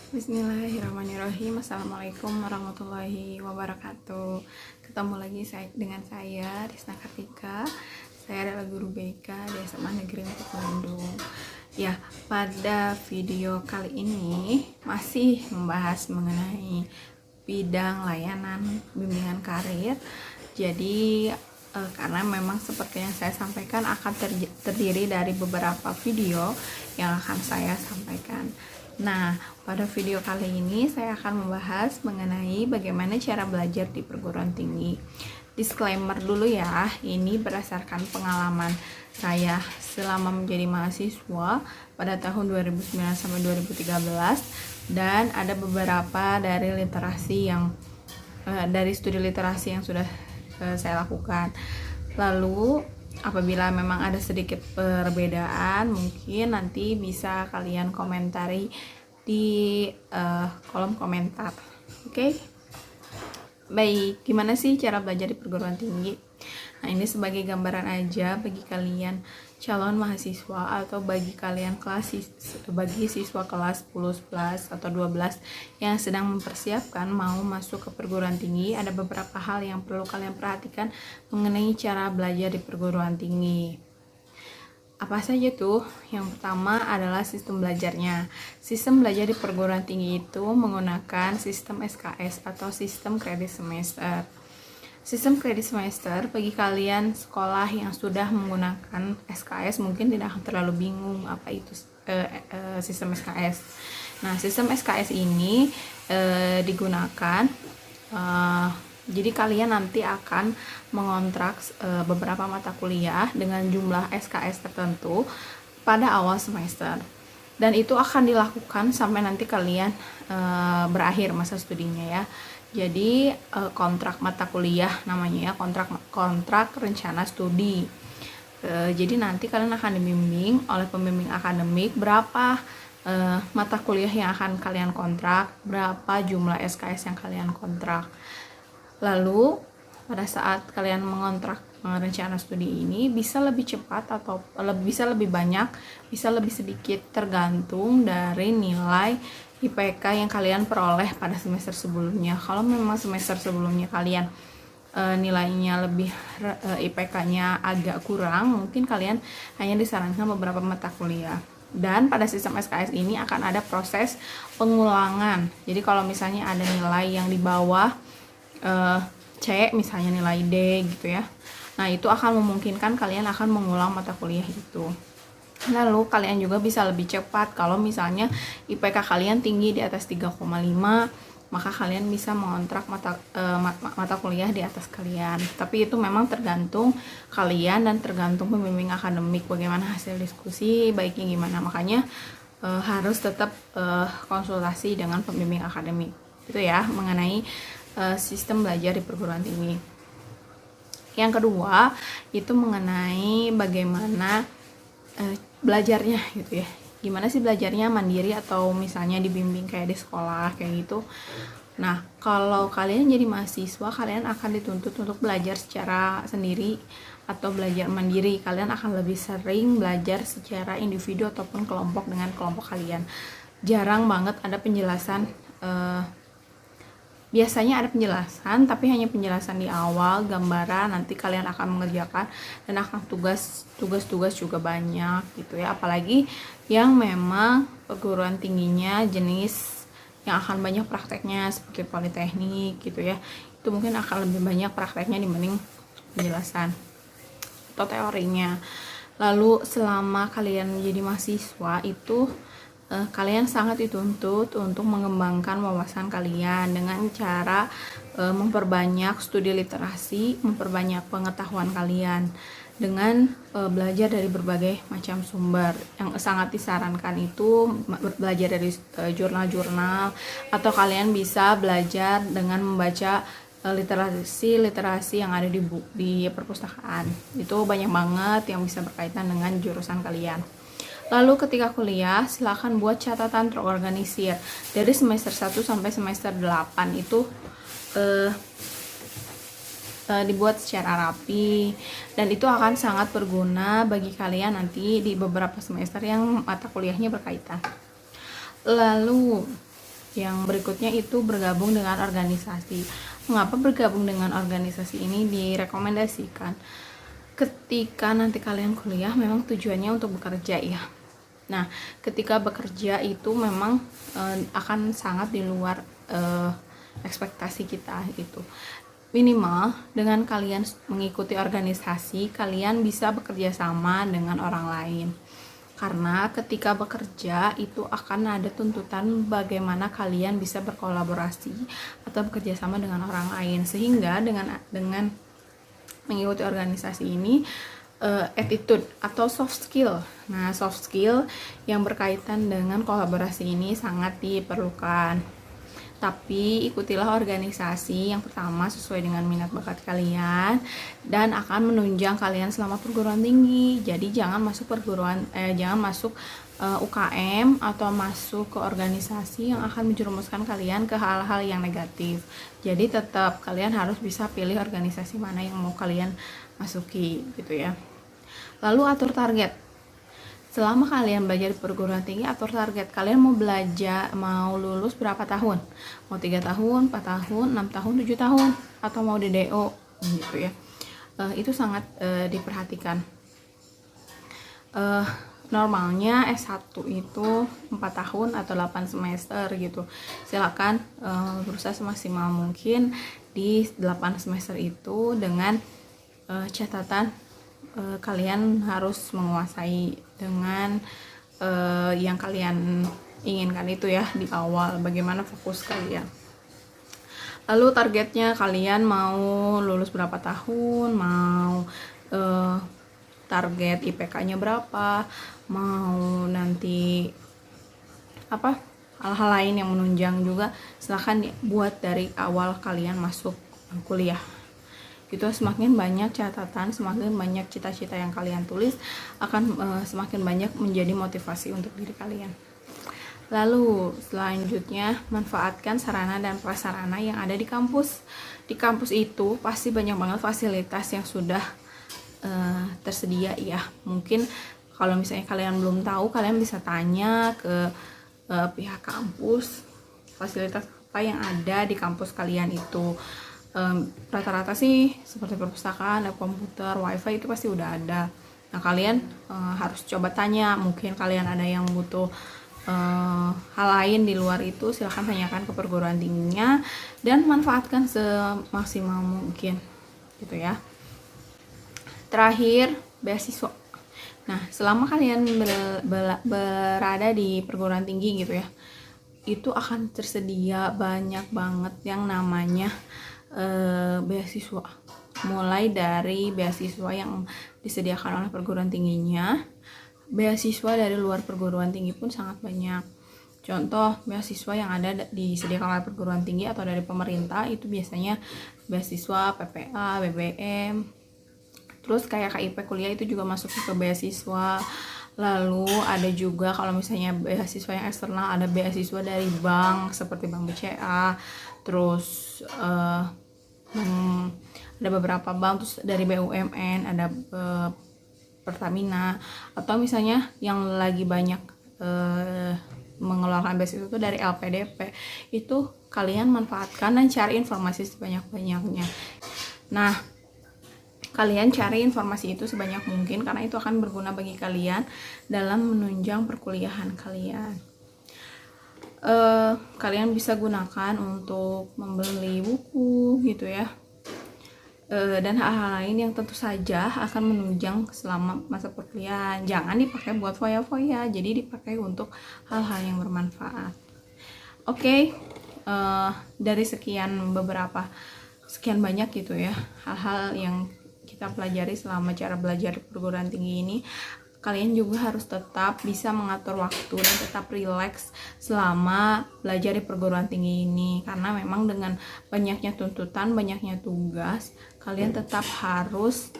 Bismillahirrahmanirrahim. Assalamualaikum warahmatullahi wabarakatuh. Ketemu lagi dengan saya Risna Kartika. Saya adalah guru BK di SMA Negeri 4 Bandung. Ya, pada video kali ini masih membahas mengenai bidang layanan bimbingan karir. Jadi karena memang seperti yang saya sampaikan akan terdiri dari beberapa video yang akan saya sampaikan. Nah, pada video kali ini saya akan membahas mengenai bagaimana cara belajar di perguruan tinggi. Disclaimer dulu ya, ini berdasarkan pengalaman saya selama menjadi mahasiswa pada tahun 2009 sampai 2013, dan ada beberapa dari studi literasi yang sudah saya lakukan. Lalu apabila memang ada sedikit perbedaan, mungkin nanti bisa kalian komentari di kolom komentar. Oke? Baik, gimana sih cara belajar di perguruan tinggi? Nah, ini sebagai gambaran aja bagi kalian calon mahasiswa atau bagi siswa kelas 10, 11 atau 12 yang sedang mempersiapkan mau masuk ke perguruan tinggi. Ada beberapa hal yang perlu kalian perhatikan mengenai cara belajar di perguruan tinggi. Apa saja tuh? Yang pertama adalah sistem belajarnya. Sistem belajar di perguruan tinggi itu menggunakan sistem SKS atau sistem kredit semester. Sistem kredit semester bagi kalian sekolah yang sudah menggunakan SKS mungkin tidak akan terlalu bingung apa itu sistem SKS. Nah, sistem SKS ini digunakan jadi kalian nanti akan mengontrak beberapa mata kuliah dengan jumlah SKS tertentu pada awal semester. Dan itu akan dilakukan sampai nanti kalian berakhir masa studinya ya. Jadi kontrak mata kuliah namanya ya, kontrak rencana studi. Jadi nanti kalian akan dibimbing oleh pembimbing akademik berapa mata kuliah yang akan kalian kontrak, berapa jumlah SKS yang kalian kontrak. Lalu pada saat kalian mengontrak rencana studi ini bisa lebih cepat atau bisa lebih banyak, bisa lebih sedikit tergantung dari nilai IPK yang kalian peroleh pada semester sebelumnya. Kalau memang semester sebelumnya kalian nilainya lebih IPK-nya agak kurang, mungkin kalian hanya disarankan beberapa mata kuliah. Dan pada sistem SKS ini akan ada proses pengulangan. Jadi kalau misalnya ada nilai yang di bawah C, misalnya nilai D gitu ya, nah itu akan memungkinkan kalian akan mengulang mata kuliah itu. Lalu kalian juga bisa lebih cepat kalau misalnya IPK kalian tinggi di atas 3,5, maka kalian bisa mengontrak mata kuliah di atas kalian. Tapi itu memang tergantung kalian dan tergantung pembimbing akademik bagaimana hasil diskusi baiknya gimana. Makanya harus tetap konsultasi dengan pembimbing akademik. Itu ya mengenai sistem belajar di perguruan tinggi. Yang kedua itu mengenai bagaimana belajarnya gitu ya. Gimana sih belajarnya, mandiri atau misalnya dibimbing kayak di sekolah kayak gitu. Nah, kalau kalian jadi mahasiswa, kalian akan dituntut untuk belajar secara sendiri atau belajar mandiri. Kalian akan lebih sering belajar secara individu ataupun kelompok dengan kelompok kalian. Jarang banget ada penjelasan biasanya ada penjelasan, tapi hanya penjelasan di awal, gambaran, nanti kalian akan mengerjakan dan akan tugas-tugas juga banyak gitu ya. Apalagi yang memang perguruan tingginya jenis yang akan banyak prakteknya seperti politeknik gitu ya. Itu mungkin akan lebih banyak prakteknya dibanding penjelasan atau teorinya. Lalu selama kalian menjadi mahasiswa itu kalian sangat dituntut untuk mengembangkan wawasan kalian dengan cara memperbanyak studi literasi, memperbanyak pengetahuan kalian dengan belajar dari berbagai macam sumber. Yang sangat disarankan itu belajar dari jurnal-jurnal, atau kalian bisa belajar dengan membaca literasi yang ada di perpustakaan. Itu banyak banget yang bisa berkaitan dengan jurusan kalian. Lalu ketika kuliah, silakan buat catatan terorganisir. Dari semester 1 sampai semester 8 itu dibuat secara rapi, dan itu akan sangat berguna bagi kalian nanti di beberapa semester yang mata kuliahnya berkaitan. Lalu Yang berikutnya itu bergabung dengan organisasi. Mengapa bergabung dengan organisasi ini direkomendasikan? Ketika nanti kalian kuliah memang tujuannya untuk bekerja ya. Nah, ketika bekerja itu memang akan sangat di luar ekspektasi kita gitu. Minimal dengan kalian mengikuti organisasi, kalian bisa bekerja sama dengan orang lain. Karena ketika bekerja itu akan ada tuntutan bagaimana kalian bisa berkolaborasi atau bekerja sama dengan orang lain. Sehingga dengan mengikuti organisasi ini, attitude atau soft skill. Nah, soft skill yang berkaitan dengan kolaborasi ini sangat diperlukan. Tapi ikutilah organisasi yang pertama sesuai dengan minat bakat kalian dan akan menunjang kalian selama perguruan tinggi. Jadi jangan masuk UKM atau masuk ke organisasi yang akan menjerumuskan kalian ke hal-hal yang negatif. Jadi tetap kalian harus bisa pilih organisasi mana yang mau kalian masuki gitu ya. Lalu atur target. Selama kalian belajar di perguruan tinggi, atur target. Kalian mau lulus berapa tahun? Mau 3 tahun, 4 tahun, 6 tahun, 7 tahun, atau mau di DO gitu ya. Itu sangat diperhatikan. Normalnya S1 itu 4 tahun atau 8 semester gitu. Silakan berusaha semaksimal mungkin di 8 semester itu dengan catatan kalian harus menguasai dengan yang kalian inginkan itu ya di awal, bagaimana fokus kalian. Lalu targetnya kalian mau lulus berapa tahun, mau target IPK-nya berapa, mau nanti hal-hal lain yang menunjang juga, silahkan buat dari awal kalian masuk kuliah gitu. Semakin banyak catatan, semakin banyak cita-cita yang kalian tulis akan semakin banyak menjadi motivasi untuk diri kalian. Lalu selanjutnya, manfaatkan sarana dan prasarana yang ada di kampus. Di kampus itu pasti banyak banget fasilitas yang sudah tersedia ya. Mungkin kalau misalnya kalian belum tahu, kalian bisa tanya ke pihak kampus fasilitas apa yang ada di kampus kalian itu. Rata-rata sih seperti perpustakaan, komputer, wifi itu pasti udah ada. Nah, kalian harus coba tanya. Mungkin kalian ada yang butuh hal lain di luar itu, silahkan tanyakan ke perguruan tingginya dan manfaatkan semaksimal mungkin gitu ya. Terakhir, beasiswa. Nah, selama kalian berada di perguruan tinggi gitu ya, itu akan tersedia banyak banget yang namanya beasiswa. Mulai dari beasiswa yang disediakan oleh perguruan tingginya, beasiswa dari luar perguruan tinggi pun sangat banyak. Contoh beasiswa yang ada disediakan oleh perguruan tinggi atau dari pemerintah itu biasanya beasiswa PPA, BBM. Terus kayak KIP kuliah itu juga masuk ke beasiswa. Lalu ada juga kalau misalnya beasiswa yang eksternal, ada beasiswa dari bank seperti Bank BCA, terus ada beberapa bank, terus dari BUMN, ada Pertamina, atau misalnya yang lagi banyak mengeluarkan beasiswa itu dari LPDP. Itu kalian manfaatkan dan cari informasi sebanyak-banyaknya. Nah, kalian cari informasi itu sebanyak mungkin karena itu akan berguna bagi kalian dalam menunjang perkuliahan kalian. Kalian bisa gunakan untuk membeli buku gitu ya, dan hal-hal lain yang tentu saja akan menunjang selama masa perkuliahan. Jangan dipakai buat foya-foya, jadi dipakai untuk hal-hal yang bermanfaat. Oke, dari sekian banyak gitu ya hal-hal yang kita pelajari selama cara belajar di perguruan tinggi ini. Kalian juga harus tetap bisa mengatur waktu dan tetap rileks selama belajar di perguruan tinggi ini, karena memang dengan banyaknya tuntutan, banyaknya tugas, kalian tetap harus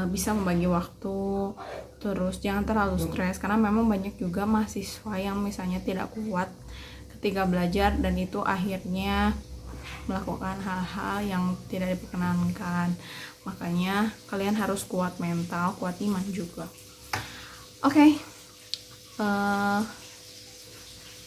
bisa membagi waktu. Terus jangan terlalu stres, karena memang banyak juga mahasiswa yang misalnya tidak kuat ketika belajar dan itu akhirnya melakukan hal-hal yang tidak diperkenankan. Makanya kalian harus kuat mental, kuat iman juga. Oke.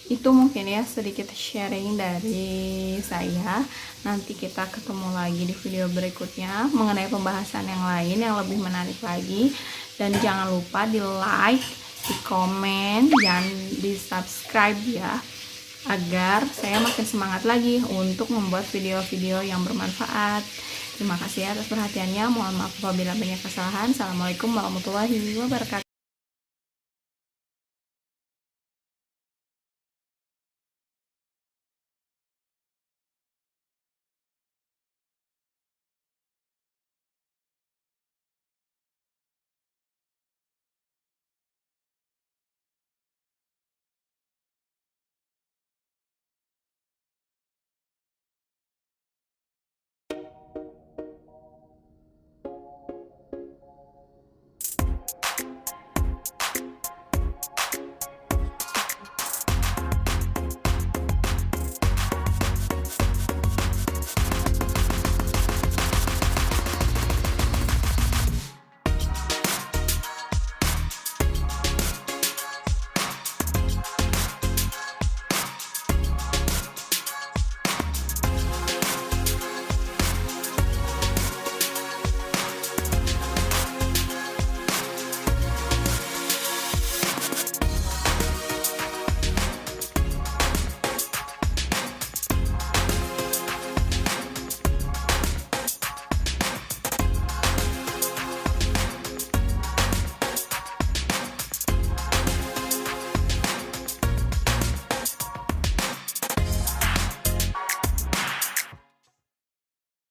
Itu mungkin ya sedikit sharing dari saya. Nanti kita ketemu lagi di video berikutnya mengenai pembahasan yang lain yang lebih menarik lagi. Dan jangan lupa di like, di komen, dan di subscribe ya, agar saya makin semangat lagi untuk membuat video-video yang bermanfaat. Terima kasih atas perhatiannya. Mohon maaf apabila banyak kesalahan. Assalamualaikum warahmatullahi wabarakatuh.